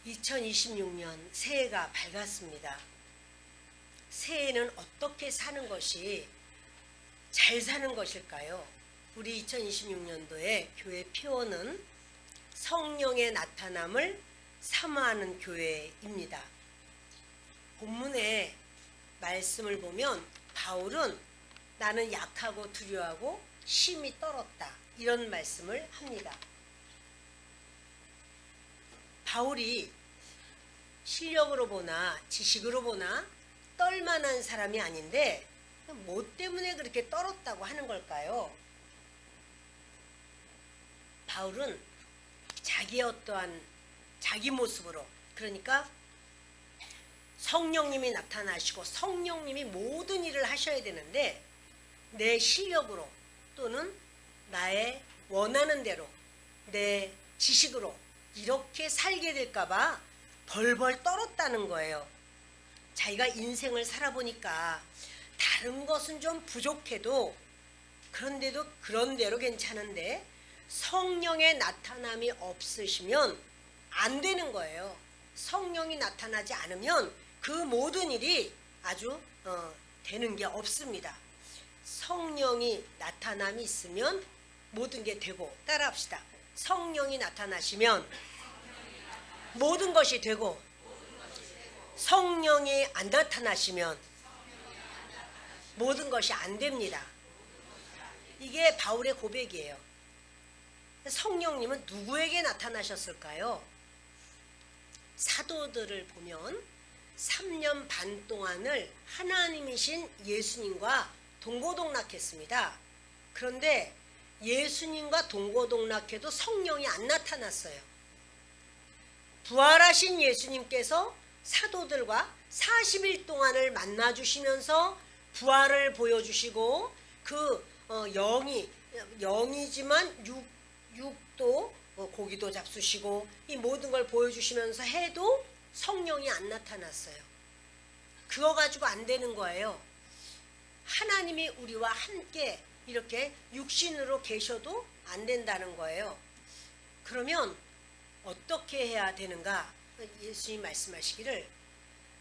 2026년 새해가 밝았습니다. 새해는 어떻게 사는 것이 잘 사는 것일까요? 우리 2026년도에 교회 표어는 성령의 나타남을 사모하는 교회입니다. 본문의 말씀을 보면 바울은 나는 약하고 두려워하고 심히 떨었다, 이런 말씀을 합니다. 바울이 실력으로 보나 지식으로 보나 떨만한 사람이 아닌데 뭐 때문에 그렇게 떨었다고 하는 걸까요? 바울은 자기의 어떠한 자기 모습으로, 그러니까 성령님이 나타나시고 성령님이 모든 일을 하셔야 되는데 내 실력으로 또는 나의 원하는 대로 내 지식으로 이렇게 살게 될까봐 벌벌 떨었다는 거예요. 자기가 인생을 살아보니까 다른 것은 좀 부족해도 그런데도 그런대로 괜찮은데 성령의 나타남이 없으시면 안 되는 거예요. 성령이 나타나지 않으면 그 모든 일이 아주 되는 게 없습니다. 성령이 나타남이 있으면 모든 게 되고, 따라합시다. 성령이 나타나시면 모든 것이 되고, 성령이 안 나타나시면 모든 것이 안 됩니다. 이게 바울의 고백이에요. 성령님은 누구에게 나타나셨을까요? 사도들을 보면 3년 반 동안을 하나님이신 예수님과 동고동락했습니다. 그런데 예수님과 동고동락해도 성령이 안 나타났어요. 부활하신 예수님께서 사도들과 40일 동안을 만나주시면서 부활을 보여주시고 그 영이지만 육도 고기도 잡수시고 이 모든 걸 보여주시면서 해도 성령이 안 나타났어요. 그거 가지고 안 되는 거예요. 하나님이 우리와 함께 이렇게 육신으로 계셔도 안 된다는 거예요. 그러면 어떻게 해야 되는가? 예수님 말씀하시기를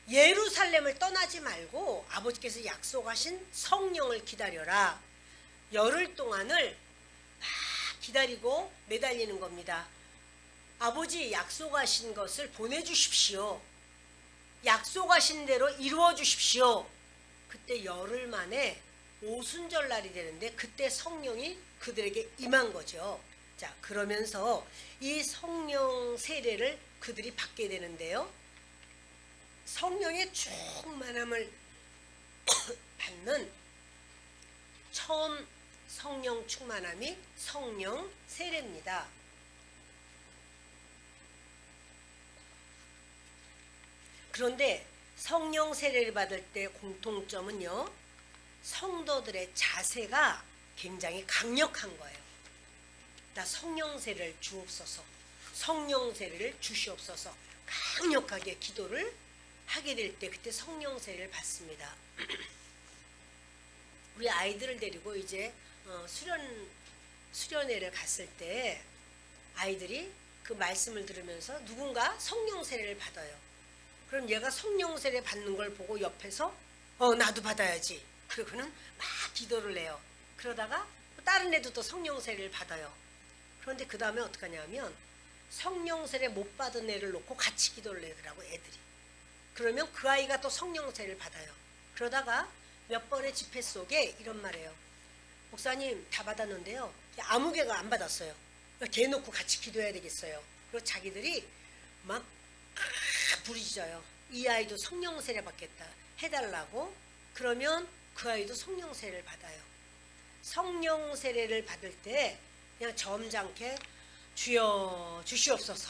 예루살렘을 떠나지 말고 아버지께서 약속하신 성령을 기다려라. 열흘 동안을 막 기다리고 매달리는 겁니다. 아버지 약속하신 것을 보내주십시오. 약속하신 대로 이루어 주십시오. 그때 열흘 만에 오순절날이 되는데 그때 성령이 그들에게 임한 거죠. 자, 그러면서 이 성령 세례를 그들이 받게 되는데요. 성령의 충만함을 받는 처음 성령 충만함이 성령 세례입니다. 그런데 성령 세례를 받을 때 공통점은요, 성도들의 자세가 굉장히 강력한 거예요. 나 성령 세례를 주옵소서, 성령 세례를 주시옵소서, 강력하게 기도를 하게 될 때 그때 성령 세례를 받습니다. 우리 아이들을 데리고 이제 수련회를 갔을 때 아이들이 그 말씀을 들으면서 누군가 성령 세례를 받아요. 그럼 얘가 성령 세례 받는 걸 보고 옆에서 나도 받아야지. 그러고는 막 기도를 해요. 그러다가 다른 애도 또 성령 세례를 받아요. 그런데 그 다음에 어떻게 하냐면 성령 세례 못 받은 애를 놓고 같이 기도를 하더라고, 애들이. 그러면 그 아이가 또 성령 세례를 받아요. 그러다가 몇 번의 집회 속에 이런 말이에요. 목사님 다 받았는데요, 아무 개가 안 받았어요. 걔 놓고 같이 기도해야 되겠어요. 그리고 자기들이 막 부르짖어요. 이 아이도 성령 세례 받겠다 해달라고. 그러면 그 아이도 성령 세례를 받아요. 성령 세례를 받을 때 그냥 점잖게 주여 주시옵소서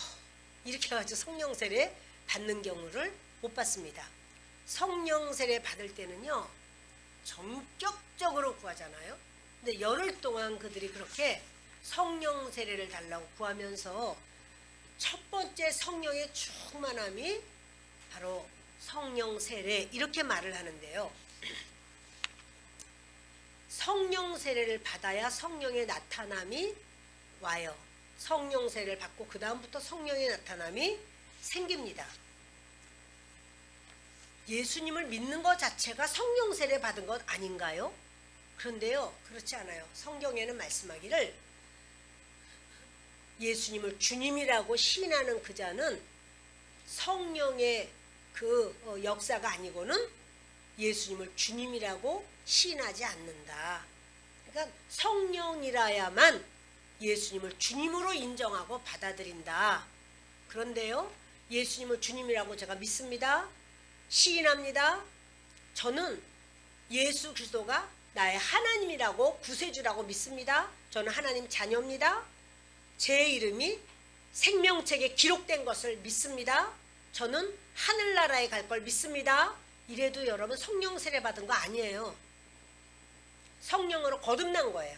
이렇게 해가지고 성령 세례 받는 경우를 못 받습니다. 성령 세례 받을 때는요, 전격적으로 구하잖아요. 근데 열흘 동안 그들이 그렇게 성령 세례를 달라고 구하면서 첫 번째 성령의 충만함이 바로 성령 세례, 이렇게 말을 하는데요. 성령 세례를 받아야 성령의 나타남이 와요. 성령 세례를 받고 그 다음부터 성령의 나타남이 생깁니다. 예수님을 믿는 것 자체가 성령 세례 받은 것 아닌가요? 그런데요, 그렇지 않아요. 성경에는 말씀하기를 예수님을 주님이라고 시인하는 그 자는 성령의 그 역사가 아니고는 예수님을 주님이라고 시인하지 않는다. 그러니까 성령이라야만 예수님을 주님으로 인정하고 받아들인다. 그런데요, 예수님을 주님이라고 제가 믿습니다. 시인합니다. 저는 예수 그리스도가 나의 하나님이라고 구세주라고 믿습니다. 저는 하나님 자녀입니다. 제 이름이 생명책에 기록된 것을 믿습니다. 저는 하늘나라에 갈 걸 믿습니다. 이래도 여러분 성령 세례 받은 거 아니에요. 성령으로 거듭난 거예요.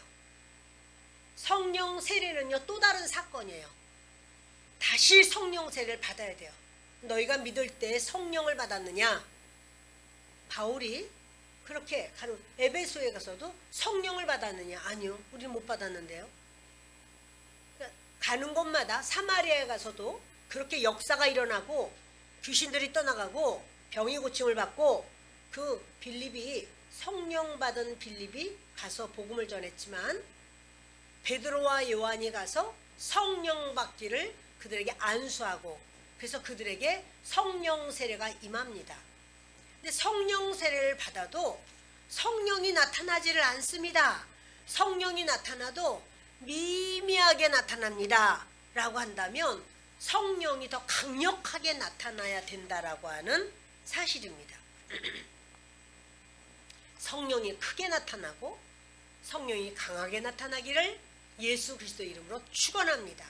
성령 세례는요, 또 다른 사건이에요. 다시 성령 세례를 받아야 돼요. 너희가 믿을 때 성령을 받았느냐? 바울이 그렇게 에베소에 가서도 성령을 받았느냐? 아니요, 우리는 못 받았는데요. 가는 곳마다 사마리아에 가서도 그렇게 역사가 일어나고 귀신들이 떠나가고 병이 고침을 받고 그 빌립이 성령 받은 빌립이 가서 복음을 전했지만 베드로와 요한이 가서 성령 받기를 그들에게 안수하고 그래서 그들에게 성령 세례가 임합니다. 근데 성령 세례를 받아도 성령이 나타나지를 않습니다. 성령이 나타나도 미미하게 나타납니다. 라고 한다면 성령이 더 강력하게 나타나야 된다라고 하는 사실입니다. 성령이 크게 나타나고 성령이 강하게 나타나기를 예수 그리스도 이름으로 축원합니다.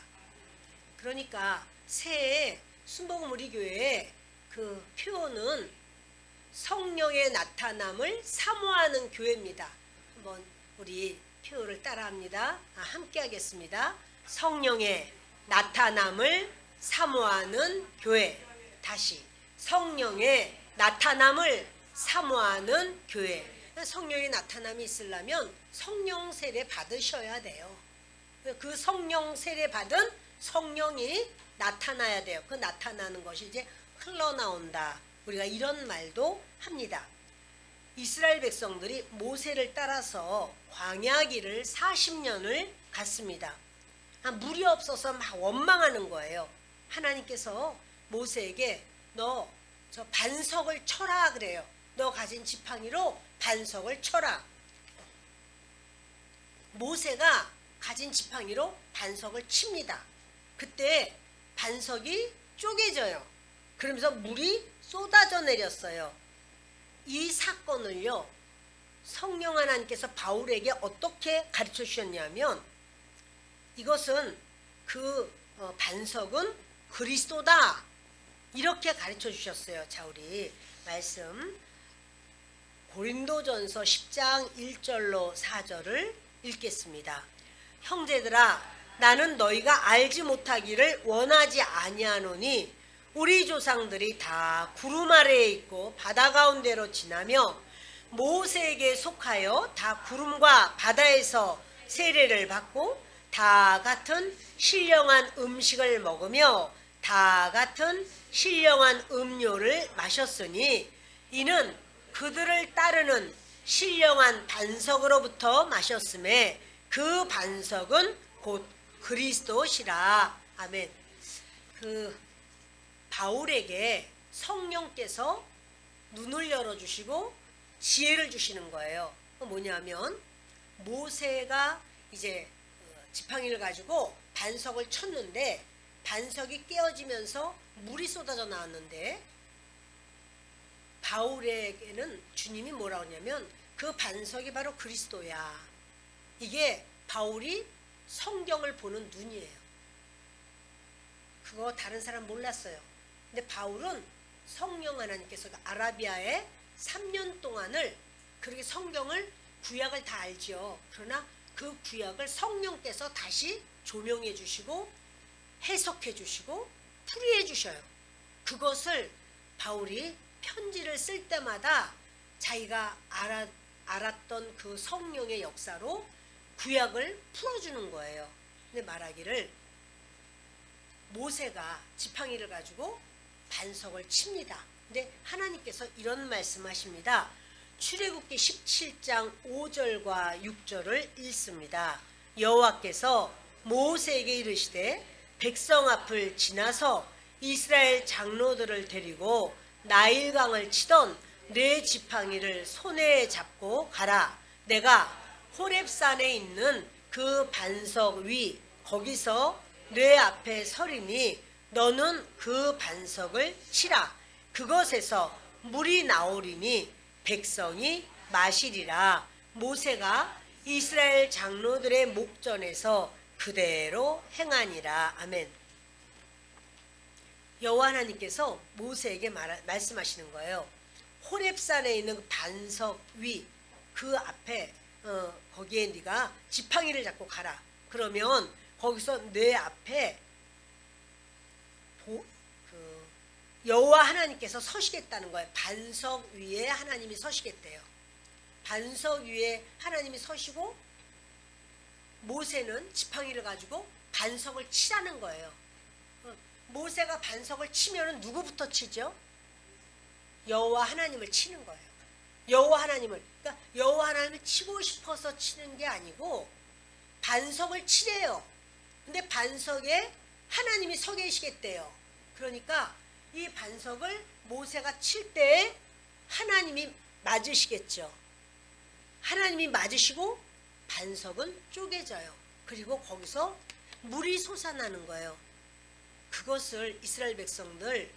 그러니까 새해 순복음 우리 교회의 그 표어는 성령의 나타남을 사모하는 교회입니다. 한번 우리 표어를 따라합니다. 함께 하겠습니다. 성령의 나타남을 사모하는 교회. 다시 성령의 나타남을 사모하는 교회. 성령의 나타남이 있으려면 성령 세례 받으셔야 돼요. 그 성령 세례 받은 성령이 나타나야 돼요. 그 나타나는 것이 이제 흘러나온다. 우리가 이런 말도 합니다. 이스라엘 백성들이 모세를 따라서 광야길을 40년을 갔습니다. 물이 없어서 막 원망하는 거예요. 하나님께서 모세에게 너 저 반석을 쳐라 그래요. 너 가진 지팡이로 반석을 쳐라. 모세가 가진 지팡이로 반석을 칩니다. 그때 반석이 쪼개져요. 그러면서 물이 쏟아져 내렸어요. 이 사건을요, 성령 하나님께서 바울에게 어떻게 가르쳐 주셨냐면 이것은 그 반석은 그리스도다. 이렇게 가르쳐 주셨어요. 자, 우리 말씀 고린도전서 10장 1절로 4절을 읽겠습니다. 형제들아, 나는 너희가 알지 못하기를 원하지 아니하노니 우리 조상들이 다 구름 아래에 있고 바다 가운데로 지나며 모세에게 속하여 다 구름과 바다에서 세례를 받고 다 같은 신령한 음식을 먹으며 다 같은 신령한 음료를 마셨으니 이는 그들을 따르는 신령한 반석으로부터 마셨음에 그 반석은 곧 그리스도시라. 아멘. 그 바울에게 성령께서 눈을 열어주시고 지혜를 주시는 거예요. 뭐냐면 모세가 이제 지팡이를 가지고 반석을 쳤는데 반석이 깨어지면서 물이 쏟아져 나왔는데 바울에게는 주님이 뭐라고 하냐면 그 반석이 바로 그리스도야. 이게 바울이 성경을 보는 눈이에요. 그거 다른 사람 몰랐어요. 근데 바울은 성령 하나님께서 아라비아에 3년 동안을 그렇게 성경을 구약을 다 알지요. 그러나 그 구약을 성령께서 다시 조명해 주시고 해석해 주시고 풀이해 주셔요. 그것을 바울이 편지를 쓸 때마다 자기가 알았던 그 성령의 역사로 구약을 풀어주는 거예요. 근데 말하기를 모세가 지팡이를 가지고 반석을 칩니다. 근데 하나님께서 이런 말씀하십니다. 출애굽기 17장 5절과 6절을 읽습니다. 여호와께서 모세에게 이르시되 백성 앞을 지나서 이스라엘 장로들을 데리고 나일강을 치던 네 지팡이를 손에 잡고 가라. 내가 호렙산에 있는 그 반석 위 거기서 네 앞에 서리니 너는 그 반석을 치라. 그것에서 물이 나오리니 백성이 마시리라. 모세가 이스라엘 장로들의 목전에서 그대로 행하니라. 아멘. 여호와 하나님께서 모세에게 말씀하시는 거예요. 호렙산에 있는 반석 위 그 앞에 거기에 네가 지팡이를 잡고 가라. 그러면 거기서 내 앞에 여호와 하나님께서 서시겠다는 거예요. 반석 위에 하나님이 서시겠대요. 반석 위에 하나님이 서시고 모세는 지팡이를 가지고 반석을 치라는 거예요. 모세가 반석을 치면은 누구부터 치죠? 여호와 하나님을 치는 거예요. 여호와 하나님을. 그러니까 여호와 하나님을 치고 싶어서 치는 게 아니고 반석을 치래요. 근데 반석에 하나님이 서 계시겠대요. 그러니까 이 반석을 모세가 칠 때 하나님이 맞으시겠죠. 하나님이 맞으시고 반석은 쪼개져요. 그리고 거기서 물이 솟아나는 거예요. 그것을 이스라엘 백성들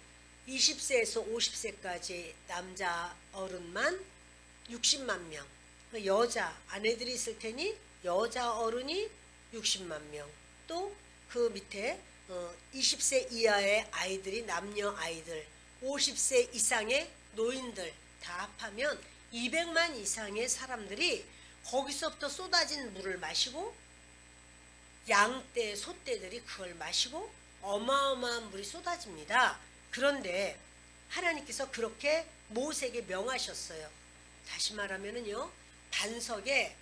20세에서 50세까지 남자 어른만 60만 명, 여자 아내들이 있을 테니 여자 어른이 60만 명, 또 그 밑에 20세 이하의 아이들이 남녀 아이들, 50세 이상의 노인들 다 합하면 200만 이상의 사람들이 거기서부터 쏟아진 물을 마시고 양떼, 소떼들이 그걸 마시고 어마어마한 물이 쏟아집니다. 그런데 하나님께서 그렇게 모세에게 명하셨어요. 다시 말하면은요, 반석에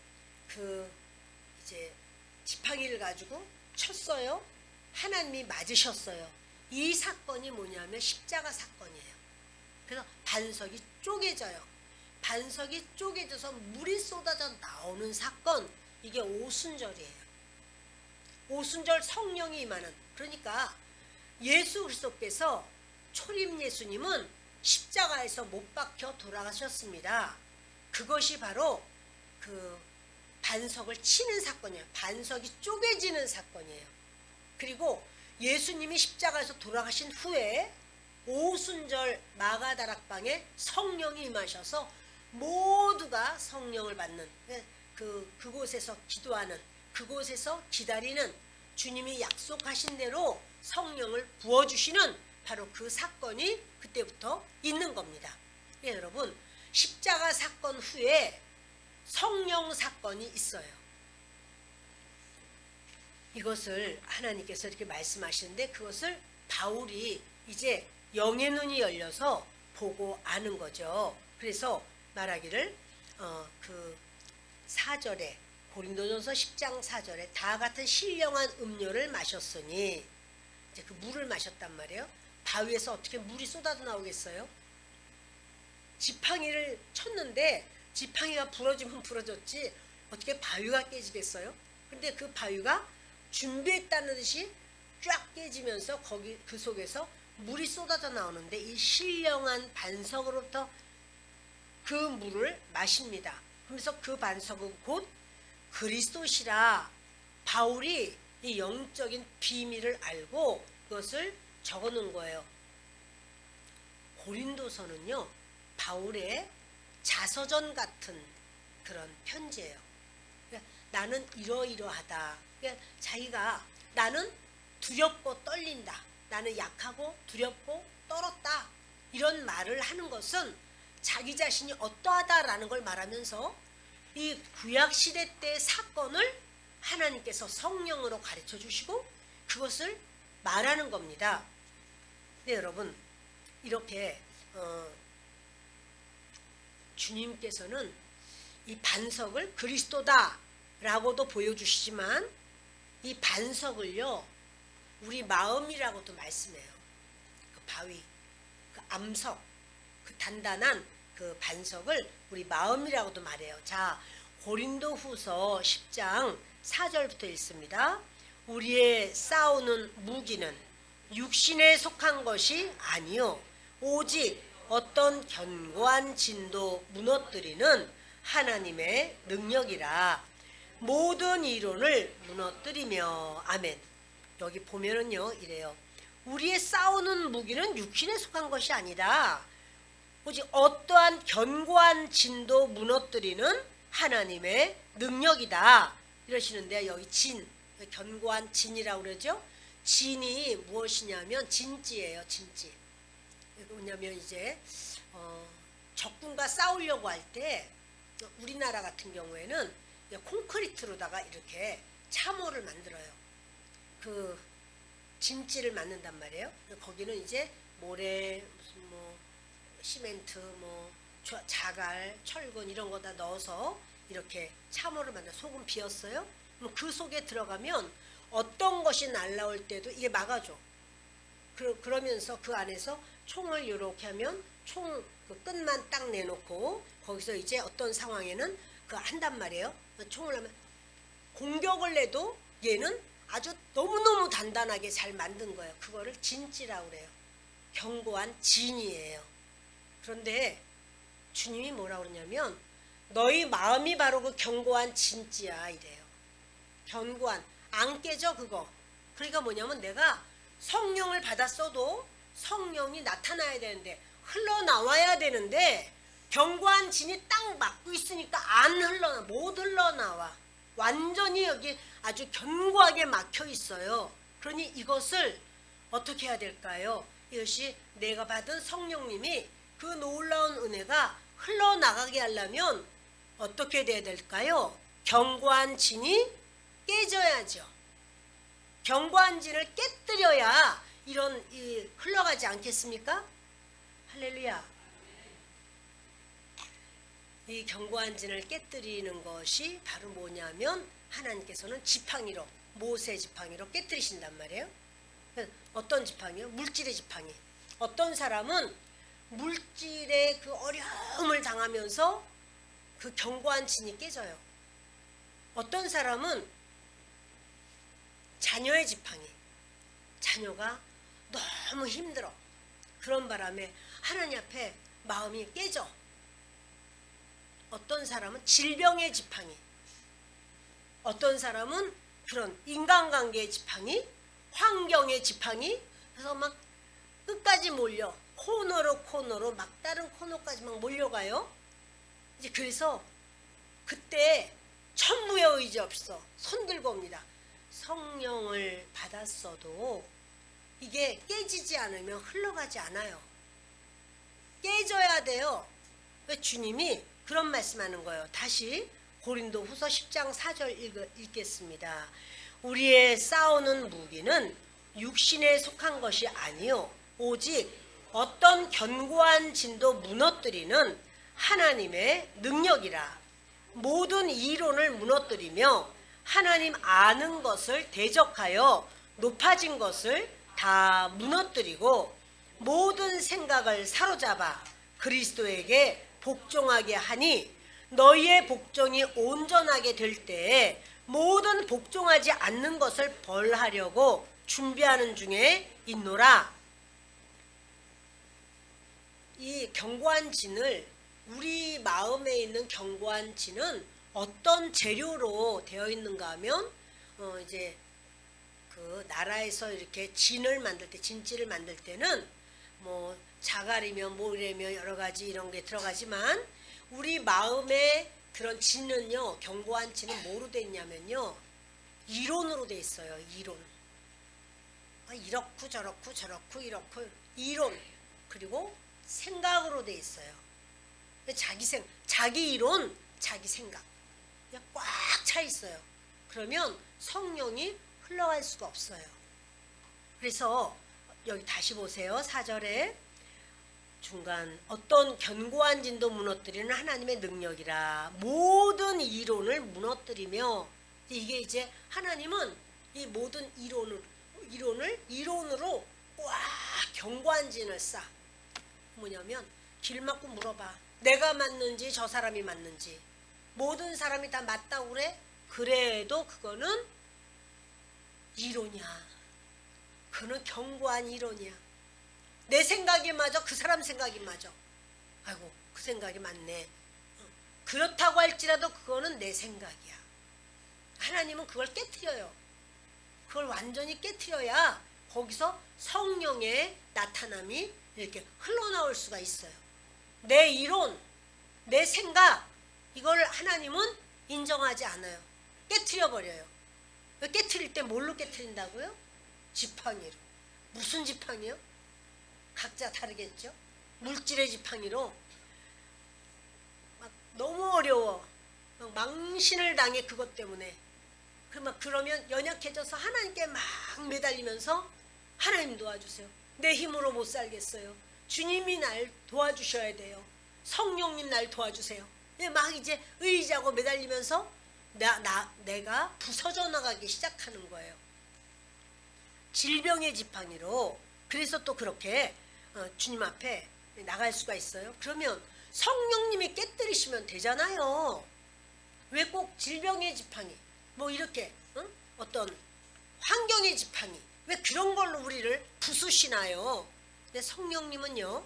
이제 지팡이를 가지고 쳤어요. 하나님이 맞으셨어요. 이 사건이 뭐냐면 십자가 사건이에요. 그래서 반석이 쪼개져요. 반석이 쪼개져서 물이 쏟아져 나오는 사건, 이게 오순절이에요. 오순절 성령이 임하는. 그러니까 예수 그리스도께서 초림 예수님은 십자가에서 못 박혀 돌아가셨습니다. 그것이 바로 그 반석을 치는 사건이에요. 반석이 쪼개지는 사건이에요. 그리고 예수님이 십자가에서 돌아가신 후에 오순절 마가다락방에 성령이 임하셔서 모두가 성령을 받는, 그곳에서 기도하는, 그곳에서 기다리는, 주님이 약속하신 대로 성령을 부어주시는 바로 그 사건이 그때부터 있는 겁니다. 예, 여러분, 십자가 사건 후에 성령 사건이 있어요. 이것을 하나님께서 이렇게 말씀하시는데 그것을 바울이 이제 영의 눈이 열려서 보고 아는 거죠. 그래서 말하기를 그 4절에 고린도전서 10장 4절에 다 같은 신령한 음료를 마셨으니, 이제 그 물을 마셨단 말이에요. 바위에서 어떻게 물이 쏟아져 나오겠어요? 지팡이를 쳤는데 지팡이가 부러지면 부러졌지 어떻게 바위가 깨지겠어요? 근데 그 바위가 준비했다는 듯이 쫙 깨지면서 거기 그 속에서 물이 쏟아져 나오는데 이 신령한 반석으로부터 그 물을 마십니다. 그러면서 그 반석은 곧 그리스도시라. 바울이 이 영적인 비밀을 알고 그것을 적어 놓은 거예요. 고린도서는요, 바울의 자서전 같은 그런 편지예요. 그러니까 나는 이러이러하다. 그러니까 자기가 나는 두렵고 떨린다. 나는 약하고 두렵고 떨었다. 이런 말을 하는 것은 자기 자신이 어떠하다라는 걸 말하면서 이 구약시대 때 사건을 하나님께서 성령으로 가르쳐 주시고 그것을 말하는 겁니다. 네, 여러분, 이렇게 주님께서는 이 반석을 그리스도다 라고도 보여주시지만 이 반석을요, 우리 마음이라고도 말씀해요. 그 바위, 그 암석, 그 단단한 그 반석을 우리 마음이라고도 말해요. 자, 고린도후서 10장 4절부터 읽습니다. 우리의 싸우는 무기는 육신에 속한 것이 아니요 오직 어떤 견고한 진도 무너뜨리는 하나님의 능력이라. 모든 이론을 무너뜨리며. 아멘. 여기 보면은요 이래요. 우리의 싸우는 무기는 육신에 속한 것이 아니다. 오직 어떠한 견고한 진도 무너뜨리는 하나님의 능력이다. 이러시는데 여기 진, 견고한 진이라고 그러죠. 진이 무엇이냐면 진지예요. 진지. 뭐냐면 이제 적군과 싸우려고 할 때 우리나라 같은 경우에는 콘크리트로다가 이렇게 참호를 만들어요. 그 진지를 만든단 말이에요. 거기는 이제 모래, 무슨 뭐 시멘트, 뭐 자갈, 철근 이런 거 다 넣어서 이렇게 참호를 만들어. 속은 비었어요. 그럼 그 속에 들어가면 어떤 것이 날라올 때도 이게 막아줘. 그러면서 그 안에서 총을 이렇게 하면 총 그 끝만 딱 내놓고 거기서 이제 어떤 상황에는 그 한단 말이에요. 총을 하면 공격을 해도 얘는 아주 너무너무 단단하게 잘 만든 거예요. 그거를 진지라고 그래요. 견고한 진이에요. 그런데 주님이 뭐라고 그러냐면 너희 마음이 바로 그 견고한 진지야 이래요. 견고한, 안 깨져 그거. 그러니까 뭐냐면 내가 성령을 받았어도 성령이 나타나야 되는데 흘러나와야 되는데 견고한 진이 딱 막고 있으니까 안 흘러나, 못 흘러나와. 완전히 여기 아주 견고하게 막혀 있어요. 그러니 이것을 어떻게 해야 될까요? 이것이 내가 받은 성령님이 그 놀라운 은혜가 흘러나가게 하려면 어떻게 돼야 될까요? 견고한 진이 깨져야죠. 견고한 진을 깨뜨려야 이런 흘러가지 않겠습니까? 할렐루야. 이 견고한 진을 깨뜨리는 것이 바로 뭐냐면 하나님께서는 지팡이로, 모세 지팡이로 깨뜨리신단 말이에요. 어떤 지팡이요? 물질의 지팡이. 어떤 사람은 물질의 그 어려움을 당하면서 그 견고한 진이 깨져요. 어떤 사람은 자녀의 지팡이. 자녀가 너무 힘들어. 그런 바람에 하나님 앞에 마음이 깨져. 어떤 사람은 질병의 지팡이. 어떤 사람은 그런 인간관계의 지팡이, 환경의 지팡이. 그래서 막 끝까지 몰려. 코너로 막다른 코너까지 막 몰려가요. 이제 그래서 그때 천부의 의지 없어 손 들고 옵니다. 성령을 받았어도 이게 깨지지 않으면 흘러가지 않아요. 깨져야 돼요. 왜 주님이 그런 말씀하는 거예요. 다시 고린도후서 10장 4절 읽겠습니다. 우리의 싸우는 무기는 육신에 속한 것이 아니요 오직 어떤 견고한 진도 무너뜨리는 하나님의 능력이라. 모든 이론을 무너뜨리며 하나님 아는 것을 대적하여 높아진 것을 다 무너뜨리고 모든 생각을 사로잡아 그리스도에게 복종하게 하니 너희의 복종이 온전하게 될 때에 모든 복종하지 않는 것을 벌하려고 준비하는 중에 있노라. 이 견고한 진을, 우리 마음에 있는 견고한 진은 어떤 재료로 되어 있는가 하면 이제 그 나라에서 이렇게 진을 만들 때, 진지를 만들 때는 뭐 자갈이며 모래며 여러 가지 이런 게 들어가지만 우리 마음의 그런 진은요, 견고한 진은 뭐로 돼 있냐면요, 이론으로 돼 있어요. 이론. 이렇고 저렇고 저렇고 이렇고 이론. 그리고 생각으로 돼 있어요. 자기 이론, 자기 생각 꽉 차 있어요. 그러면 성령이 흘러갈 수가 없어요. 그래서 여기 다시 보세요. 4절에 중간 어떤 견고한 진도 무너뜨리는 하나님의 능력이라. 모든 이론을 무너뜨리며, 이게 이제 하나님은 이 모든 이론을 이론으로 꽉 경관진을 쌓아. 뭐냐면 길 막고 물어봐. 내가 맞는지 저 사람이 맞는지. 모든 사람이 다 맞다고 그래? 그래도 그거는 이론이야. 그는 견고한 이론이야. 내 생각이 맞아, 그 사람 생각이 맞아. 아이고, 그 생각이 맞네. 그렇다고 할지라도 그거는 내 생각이야. 하나님은 그걸 깨트려요. 그걸 완전히 깨트려야 거기서 성령의 나타남이 이렇게 흘러나올 수가 있어요. 내 이론, 내 생각, 이걸 하나님은 인정하지 않아요. 깨트려버려요. 깨트릴 때 뭘로 깨트린다고요? 지팡이로. 무슨 지팡이요? 각자 다르겠죠? 물질의 지팡이로. 막 너무 어려워. 막 망신을 당해, 그것 때문에. 그러면 연약해져서 하나님께 막 매달리면서 하나님 도와주세요. 내 힘으로 못 살겠어요. 주님이 날 도와주셔야 돼요. 성령님 날 도와주세요. 막 이제 의지하고 매달리면서 내가 부서져 나가기 시작하는 거예요. 질병의 지팡이로. 그래서 또 그렇게 주님 앞에 나갈 수가 있어요. 그러면 성령님이 깨뜨리시면 되잖아요. 왜 꼭 질병의 지팡이, 뭐 이렇게 어떤 환경의 지팡이, 왜 그런 걸로 우리를 부수시나요? 근데 성령님은요,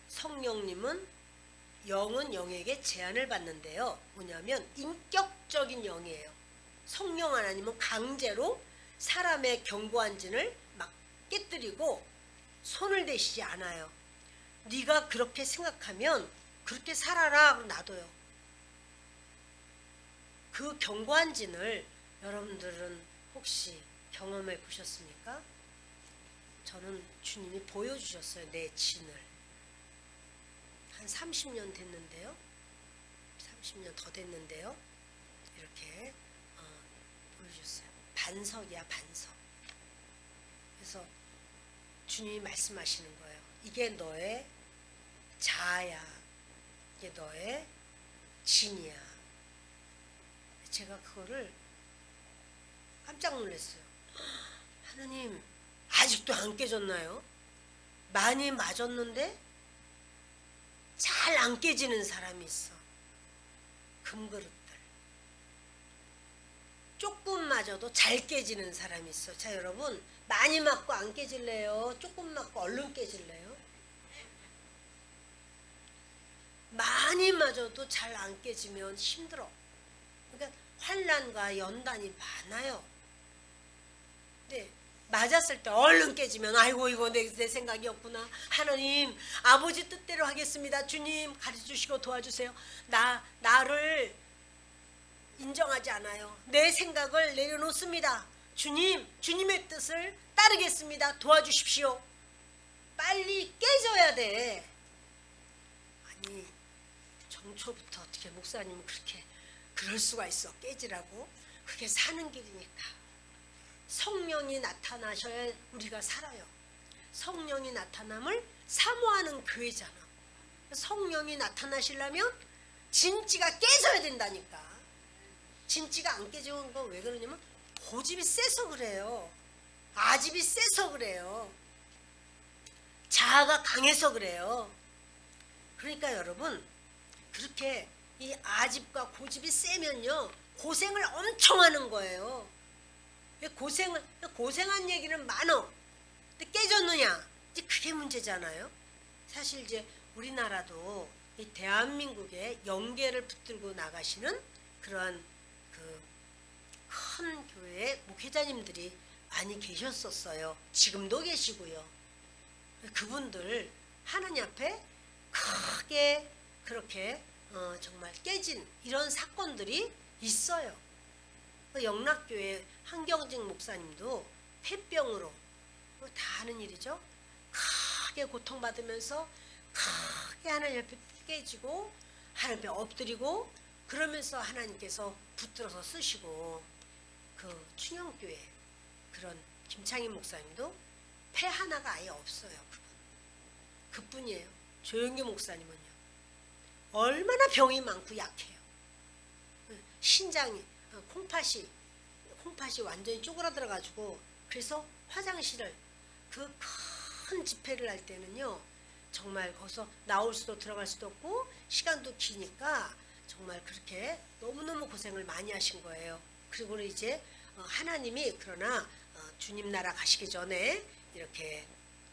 성령님은 영은 영에게 제한을 받는데요. 뭐냐면 인격적인 영이에요. 성령 하나님은 강제로 사람의 견고한 진을 막 깨뜨리고 손을 대시지 않아요. 네가 그렇게 생각하면 그렇게 살아라 놔둬요. 그 견고한 진을 여러분들은 혹시 경험해 보셨습니까? 저는 주님이 보여주셨어요. 내 진을. 한 30년 됐는데요. 30년 더 됐는데요. 이렇게 보여주셨어요. 반석이야, 반석. 그래서 주님이 말씀하시는 거예요. 이게 너의 자아야. 이게 너의 진이야. 제가 그거를 깜짝 놀랐어요. 하나님, 아직도 안 깨졌나요? 많이 맞았는데 잘 안 깨지는 사람이 있어. 금그릇들. 조금 맞아도 잘 깨지는 사람이 있어. 자, 여러분, 많이 맞고 안 깨질래요? 조금 맞고 얼른 깨질래요? 많이 맞아도 잘 안 깨지면 힘들어. 그러니까 환난과 연단이 많아요. 근데 맞았을 때 얼른 깨지면 아이고 이거 내 생각이었구나. 하나님, 아버지 뜻대로 하겠습니다. 주님 가르쳐주시고 도와주세요. 나를 인정하지 않아요. 내 생각을 내려놓습니다. 주님의 뜻을 따르겠습니다. 도와주십시오. 빨리 깨져야 돼. 아니, 정초부터 어떻게 목사님은 그럴 수가 있어. 깨지라고. 그게 사는 길이니까. 성령이 나타나셔야 우리가 살아요. 성령이 나타남을 사모하는 교회잖아. 성령이 나타나시려면 진지가 깨져야 된다니까. 진지가 안 깨지는 건 왜 그러냐면 고집이 세서 그래요. 아집이 세서 그래요. 자아가 강해서 그래요. 그러니까 여러분, 그렇게 이 아집과 고집이 세면요, 고생을 엄청 하는 거예요. 고생한 얘기는 많어. 근데 깨졌느냐? 이제 그게 문제잖아요. 사실 이제 우리나라도 이 대한민국에 영계를 붙들고 나가시는 그러한 큰 교회의 목회자님들이 많이 계셨었어요. 지금도 계시고요. 그분들 하나님 앞에 크게 그렇게 정말 깨진 이런 사건들이 있어요. 영락교회 한경직 목사님도 폐병으로 다 하는 일이죠. 크게 고통받으면서 크게 하나님 앞에 깨지고 하나님 앞에 엎드리고 그러면서 하나님께서 붙들어서 쓰시고, 그 충영교회 그런 김창희 목사님도 폐 하나가 아예 없어요. 그뿐이에요. 조영규 목사님은요, 얼마나 병이 많고 약해요. 신장이 콩팥이 완전히 쪼그라들어 가지고, 그래서 화장실을 그 큰 집회를 할 때는요 정말 거기서 나올 수도 들어갈 수도 없고 시간도 기니까 정말 그렇게 너무너무 고생을 많이 하신 거예요. 그리고는 이제 하나님이 그러나 주님 나라 가시기 전에 이렇게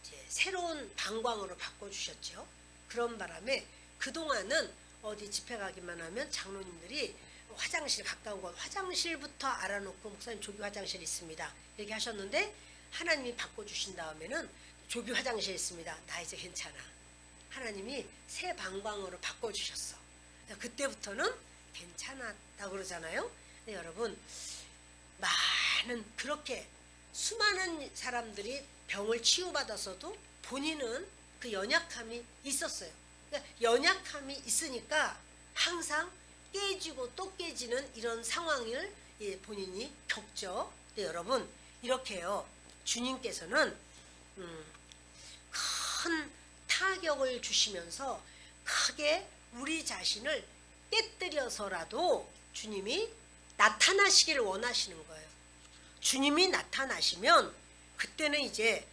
이제 새로운 방광으로 바꿔주셨죠. 그런 바람에 그동안은 어디 집회 가기만 하면 장로님들이 화장실, 가까운 곳 화장실부터 알아놓고 목사님 조기 화장실 있습니다 이렇게 하셨는데, 하나님이 바꿔주신 다음에는 조기 화장실 있습니다, 나 이제 괜찮아. 하나님이 새 방광으로 바꿔주셨어. 그때부터는 괜찮았다고 그러잖아요. 여러분, 많은 그렇게 수많은 사람들이 병을 치유받아서도 본인은 그 연약함이 있었어요. 그러니까 연약함이 있으니까 항상 깨지고 또 깨지는 이런 상황을 본인이 겪죠. 근데 여러분, 이렇게요 주님께서는 큰 타격을 주시면서 크게 우리 자신을 깨뜨려서라도 주님이 나타나시기를 원하시는 거예요. 주님이 나타나시면 그때는 이제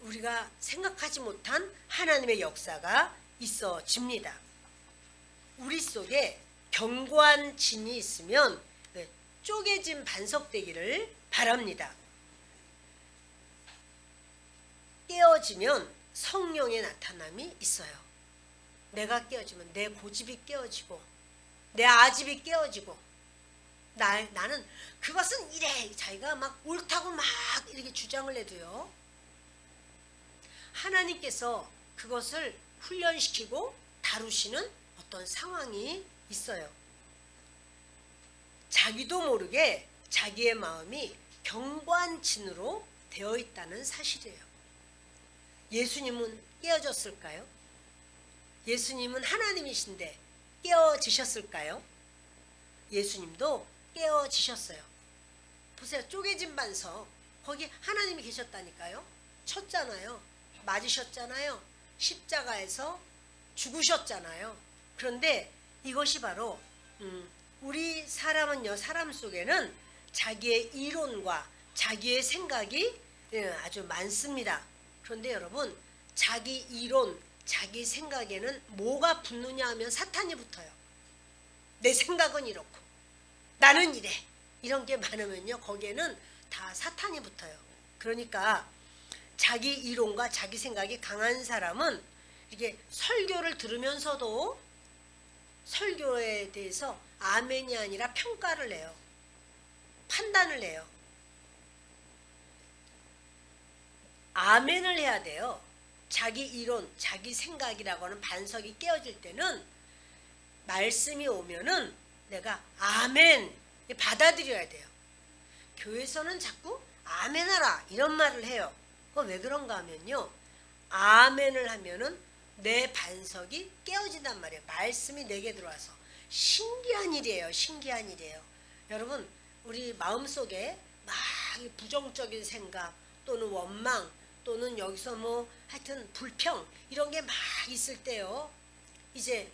우리가 생각하지 못한 하나님의 역사가 있어집니다. 우리 속에 견고한 진이 있으면 쪼개진 반석되기를 바랍니다. 깨어지면 성령의 나타남이 있어요. 내가 깨어지면 내 고집이 깨어지고 내 아집이 깨어지고 나는 그것은 이래 자기가 막 옳다고 막 이렇게 주장을 해도요, 하나님께서 그것을 훈련시키고 다루시는 어떤 상황이 있어요. 자기도 모르게 자기의 마음이 견고한 진으로 되어 있다는 사실이에요. 예수님은 깨어졌을까요? 예수님은 하나님이신데 깨어지셨을까요? 예수님도 깨어지셨어요. 보세요. 쪼개진 반석, 거기 하나님이 계셨다니까요. 쳤잖아요. 맞으셨잖아요. 십자가에서 죽으셨잖아요. 그런데 이것이 바로 우리 사람은요, 사람 속에는 자기의 이론과 자기의 생각이 아주 많습니다. 그런데 여러분, 자기 이론, 자기 생각에는 뭐가 붙느냐 하면 사탄이 붙어요. 내 생각은 이렇고 나는 이래, 이런 게 많으면요 거기에는 다 사탄이 붙어요. 그러니까 자기 이론과 자기 생각이 강한 사람은 이게 설교를 들으면서도 설교에 대해서 아멘이 아니라 평가를 해요. 판단을 해요. 아멘을 해야 돼요. 자기 이론, 자기 생각이라고 하는 반석이 깨어질 때는 말씀이 오면은 내가 아멘 받아들여야 돼요. 교회에서는 자꾸 아멘하라 이런 말을 해요. 그거 왜 그런가 하면요, 아멘을 하면은 내 반석이 깨어진단 말이에요. 말씀이 내게 들어와서. 신기한 일이에요. 신기한 일이에요. 여러분, 우리 마음속에 막 부정적인 생각 또는 원망 또는 여기서 뭐 하여튼 불평 이런 게 막 있을 때요, 이제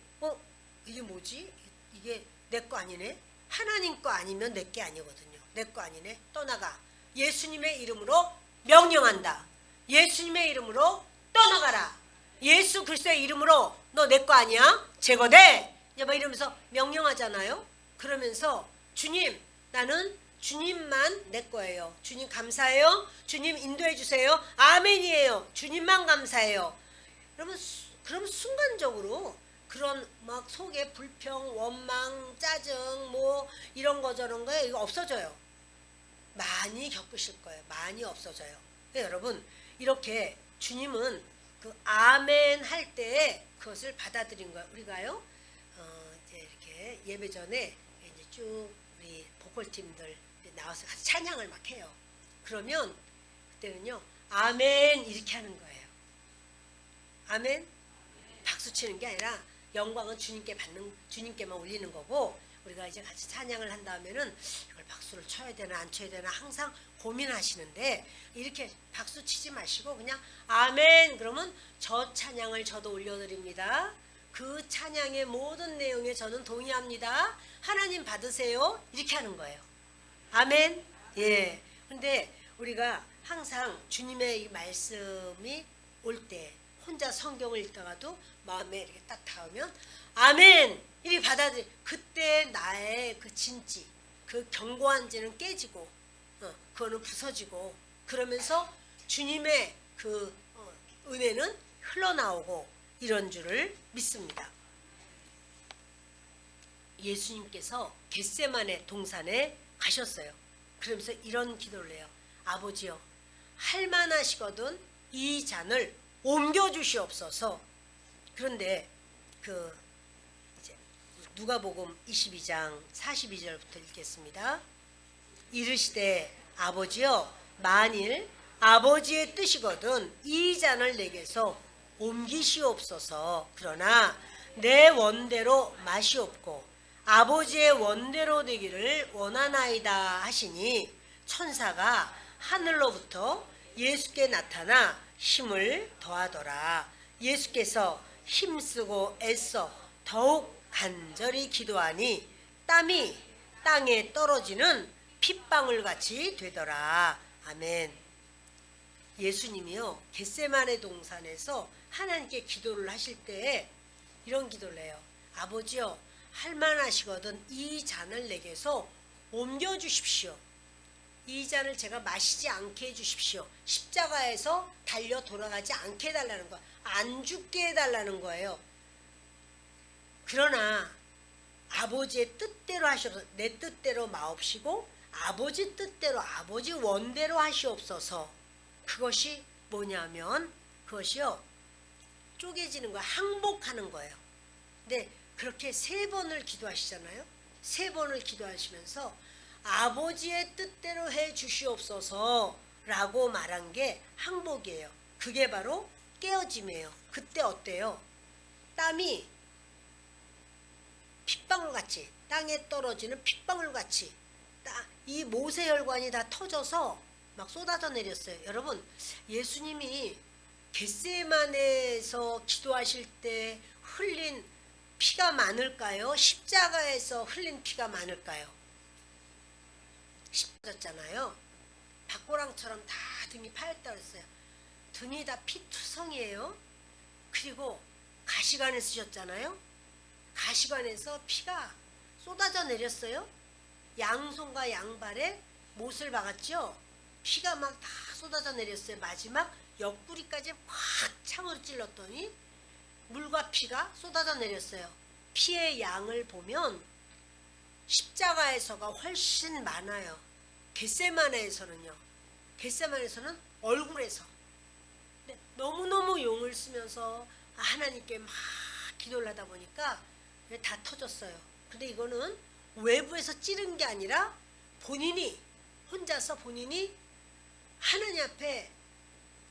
이게 뭐지? 이게 내 거 아니네? 하나님 거 아니면 내 게 아니거든요. 내 거 아니네? 떠나가. 예수님의 이름으로 명령한다. 예수님의 이름으로 떠나가라. 예수 그리스도의 이름으로 너 내 거 아니야? 제거돼. 막 이러면서 명령하잖아요. 그러면서 주님, 나는 주님만 내 거예요. 주님 감사해요. 주님 인도해 주세요. 아멘이에요. 주님만 감사해요. 그러면 순간적으로 그런 막 속에 불평, 원망, 짜증 뭐 이런 거 저런 거 이거 없어져요. 많이 겪으실 거예요. 많이 없어져요. 여러분, 이렇게 주님은 그 아멘 할 때에 그것을 받아들인 거예요. 우리가요, 이제 이렇게 예배 전에 이제 쭉 우리 보컬팀들 나와서 같이 찬양을 막 해요. 그러면 그때는요, 아멘 이렇게 하는 거예요. 아멘. 박수 치는 게 아니라 영광은 주님께만 올리는 거고, 우리가 이제 같이 찬양을 한 다음에는 이걸 박수를 쳐야 되나 안 쳐야 되나 항상 고민하시는데, 이렇게 박수 치지 마시고 그냥 아멘 그러면 저 찬양을 저도 올려드립니다. 그 찬양의 모든 내용에 저는 동의합니다. 하나님 받으세요. 이렇게 하는 거예요. 아멘. 예. 근데 우리가 항상 주님의 이 말씀이 올 때 혼자 성경을 읽다가도 마음에 이렇게 딱 닿으면 아멘 이렇게 받아들이, 그때 나의 그 진지, 그 견고한지는 깨지고 그거는 부서지고, 그러면서 주님의 그 은혜는 흘러나오고 이런 줄을 믿습니다. 예수님께서 겟세마네 동산에 가셨어요. 그러면서 이런 기도를 해요. 아버지여, 할만하시거든 이 잔을 옮겨주시옵소서. 그런데 그 이제 누가복음 22장 42절부터 읽겠습니다. 이르시되 아버지여, 만일 아버지의 뜻이거든 이 잔을 내게서 옮기시옵소서. 그러나 내 원대로 마시옵고 아버지의 원대로 되기를 원하나이다 하시니, 천사가 하늘로부터 예수께 나타나 힘을 더하더라. 예수께서 힘쓰고 애써 더욱 간절히 기도하니 땀이 땅에 떨어지는 핏방울같이 되더라. 아멘. 예수님이요, 겟세마네 동산에서 하나님께 기도를 하실 때 이런 기도를 해요. 아버지여, 할만하시거든 이 잔을 내게서 옮겨주십시오. 이 잔을 제가 마시지 않게 해주십시오. 십자가에서 달려 돌아가지 않게 해달라는 거예요. 안 죽게 해달라는 거예요. 그러나 아버지의 뜻대로 하시옵소서. 내 뜻대로 마옵시고 아버지 뜻대로, 아버지 원대로 하시옵소서. 그것이 뭐냐면, 그것이요, 쪼개지는 거예요. 항복하는 거예요. 근데 그렇게 3번을 기도하시잖아요. 3번을 기도하시면서 아버지의 뜻대로 해 주시옵소서 라고 말한 게 항복이에요. 그게 바로 깨어짐이에요. 그때 어때요? 땀이 핏방울같이, 땅에 떨어지는 핏방울같이 이 모세혈관이 다 터져서 막 쏟아져 내렸어요. 여러분, 예수님이 겟세마네에서 기도하실 때 흘린 피가 많을까요? 십자가에서 흘린 피가 많을까요? 십자가잖아요. 박고랑처럼 다 등이 파였다 그랬어요. 등이 다 피투성이에요. 그리고 가시관을 쓰셨잖아요. 가시관에서 피가 쏟아져 내렸어요. 양손과 양발에 못을 박았죠. 피가 막 다 쏟아져 내렸어요. 마지막 옆구리까지 확 창으로 찔렀더니 물과 피가 쏟아져 내렸어요. 피의 양을 보면 십자가에서가 훨씬 많아요. 겟세마네에서는요. 겟세마네에서는 얼굴에서. 근데 너무너무 용을 쓰면서 하나님께 막 기도를 하다 보니까 다 터졌어요. 근데 이거는 외부에서 찌른 게 아니라 본인이 혼자서 본인이 하나님 앞에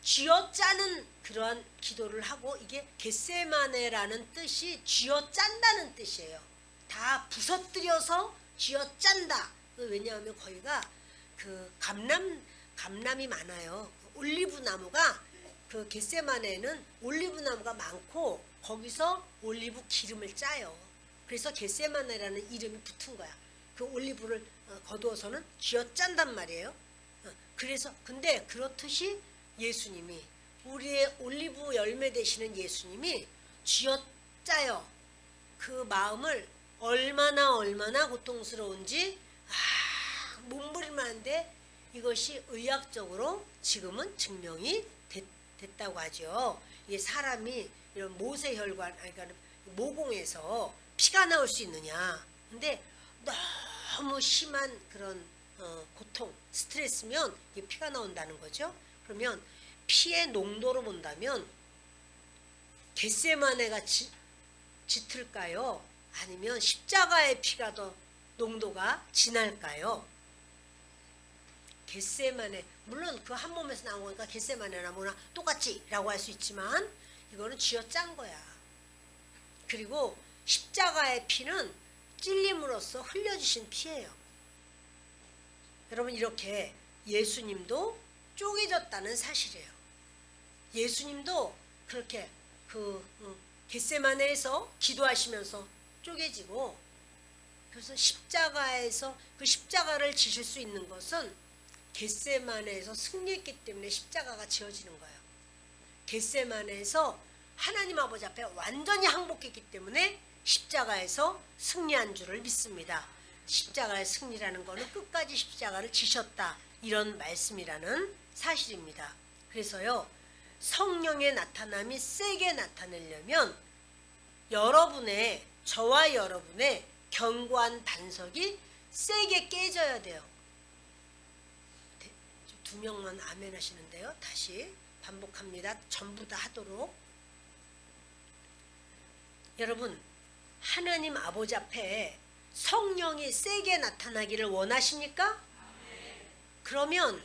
쥐어짜는 그러한 기도를 하고, 이게 겟세마네라는 뜻이 쥐어짠다는 뜻이에요. 다 부서뜨려서 쥐어짠다. 왜냐하면 거기가 그 감람이 많아요. 올리브 나무가, 그 겟세마네는 올리브 나무가 많고 거기서 올리브 기름을 짜요. 그래서 겟세마네라는 이름이 붙은 거야. 그 올리브를 거두어서는 쥐어짠단 말이에요. 그래서 근데 그렇듯이 예수님이, 우리의 올리브 열매 되시는 예수님이 쥐어짜요. 그 마음을 얼마나 고통스러운지 몸부림을 하는데, 이것이 의학적으로 지금은 증명이 됐다고 하죠. 이게 사람이 이런 모세혈관, 그러니까 모공에서 피가 나올 수 있느냐. 근데 너무 심한 그런 고통, 스트레스면 이게 피가 나온다는 거죠. 그러면 피의 농도로 본다면 겟세마네가 짙을까요? 아니면 십자가의 피가 더 농도가 진할까요? 겟세마네, 물론 그 한 몸에서 나온 거니까 겟세마네나 뭐나 똑같지 라고 할 수 있지만, 이거는 쥐어짠 거야. 그리고 십자가의 피는 찔림으로써 흘려주신 피예요. 여러분, 이렇게 예수님도 쪼개졌다는 사실이에요. 예수님도 그렇게 겟세마네에서 기도하시면서 쪼개지고, 그래서 십자가에서 그 십자가를 지실 수 있는 것은 겟세마네에서 승리했기 때문에 십자가가 지어지는 거예요. 겟세마네에서 하나님 아버지 앞에 완전히 항복했기 때문에 십자가에서 승리한 줄을 믿습니다. 십자가의 승리라는 것은 끝까지 십자가를 지셨다, 이런 말씀이라는 사실입니다. 그래서요, 성령의 나타남이 세게 나타내려면 여러분의, 저와 여러분의 견고한 반석이 세게 깨져야 돼요. 두 명만 아멘 하시는데요. 다시 반복합니다. 전부 다 하도록. 여러분, 하나님 아버지 앞에 성령이 세게 나타나기를 원하십니까? 그러면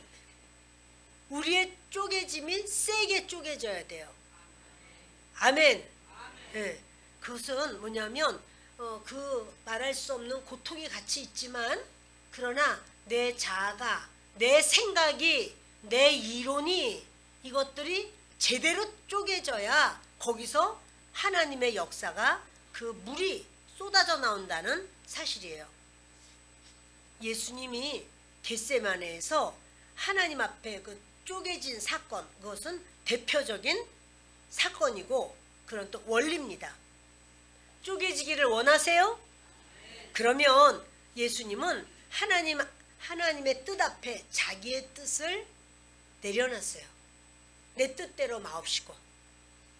우리의 쪼개짐이 세게 쪼개져야 돼요. 아멘. 네. 그것은 뭐냐면 그 말할 수 없는 고통이 같이 있지만, 그러나 내 자아가, 내 생각이, 내 이론이, 이것들이 제대로 쪼개져야 거기서 하나님의 역사가, 그 물이 쏟아져 나온다는 사실이에요. 예수님이 겟세마네에서 하나님 앞에 그 쪼개진 사건, 그것은 대표적인 사건이고 그런 또 원리입니다. 쪼개지기를 원하세요? 그러면 예수님은 하나님의 뜻 앞에 자기의 뜻을 내려놨어요. 내 뜻대로 마옵시고,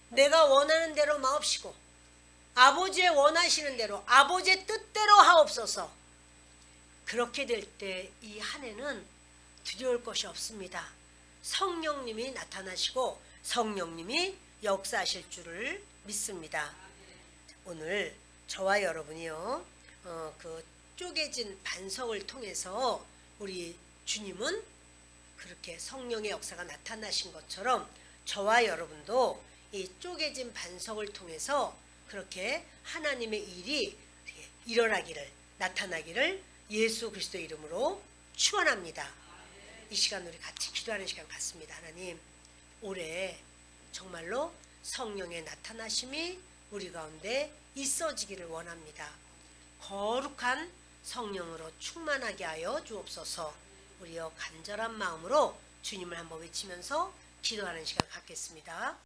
내가 원하는 대로 마옵시고, 아버지의 원하시는 대로, 아버지의 뜻대로 하옵소서. 그렇게 될 때 이 한 해는 두려울 것이 없습니다. 성령님이 나타나시고 성령님이 역사하실 줄을 믿습니다. 오늘 저와 여러분이요, 그 쪼개진 반석을 통해서 우리 주님은 그렇게 성령의 역사가 나타나신 것처럼 저와 여러분도 이 쪼개진 반석을 통해서 그렇게 하나님의 일이 일어나기를, 나타나기를 예수 그리스도의 이름으로 축원합니다. 이 시간 우리 같이 기도하는 시간 갖습니다. 하나님, 올해 정말로 성령의 나타나심이 우리 가운데 있어지기를 원합니다. 거룩한 성령으로 충만하게 하여 주옵소서. 우리여 간절한 마음으로 주님을 한번 외치면서 기도하는 시간 갖겠습니다.